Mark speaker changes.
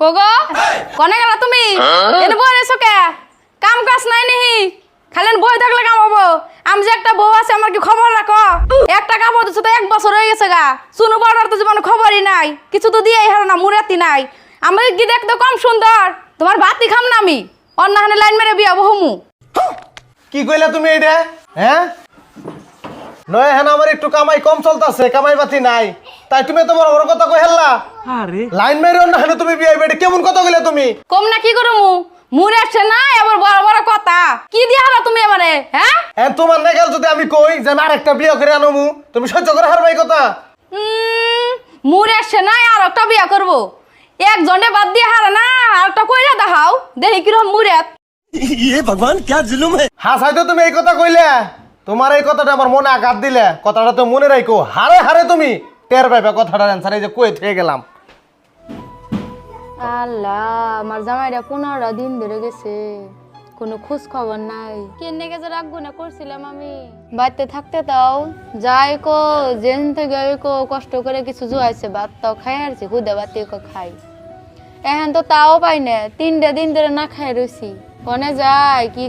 Speaker 1: কোগো কোনে গেলা তুমি এনে বই রেছো কে কাম কাজ নাই নেহি খালেন বই থাকলে কাম হবো আমি যে একটা বউ আছে আমার কি খবর রাখো একটা কাপড় দিছো তো 1 বছর হয়ে গেছে গা শুনো বড়ার তো জীবনে খবরই নাই কিছু তো দিয়েই হার না মুরাতি নাই আমি কি দেখতে কম সুন্দর তোমার ভাতই খাম না আমি অন্য হানে লাইন মেরে বিয়া বহুমু
Speaker 2: কি কইলা তুমি এইটা হ্যাঁ নয় হ্যাঁ আমার একটু কামাই কম চলতেছে কামাই বাতি নাই তাই তুমি তো বড় বড় কথা কই হেললা আরে লাইন মেরে না হলে তুমি বিয়ে বেড়ে কেমন কথা কইলা তুমি
Speaker 1: কম না কি করমু মুরে আসছে না এবার বড় বড় কথা কি দিয়া হারা তুমি আমারে হ্যাঁ
Speaker 2: হ্যাঁ তোমার নেগাল যদি আমি কই যে আমি আরেকটা বিয়ে করে আনমু তুমি সহ্য করে হারবাই কথা
Speaker 1: মুরে আসছে না আর একটা বিয়া করবো একজনে বাদ দিয়ে হারা না আর একটা কইরা দেখাও দেখি কিরকম মুরেত
Speaker 3: ये भगवान क्या जुलुम है।
Speaker 2: হ্যাঁ সাইতো তুমি এই কথা কইলে তোমার এই কথাটা আমার মনে আঘাত দিলে কথাটা তো মনে রাখো হারে হারে তুমি টের পাইবে কথাটার অ্যান্সার এই যে কই থেকে গেলাম
Speaker 1: আল্লাহ আমার জামাইটা 15টা দিন ধরে গেছে কোনো খোঁজ খবর নাই কেনে গেছে রাখবো না করছিলাম আমি বাড়িতে থাকতে তাও যাই কো জেন থেকে কো কষ্ট করে কিছু জুয়াইছে ভাত তাও খাই আসছি হুদে বাতি খাই এখন তো তাও পাই না 3টা দিন ধরে না খাই রয়েছি কনে যায় কি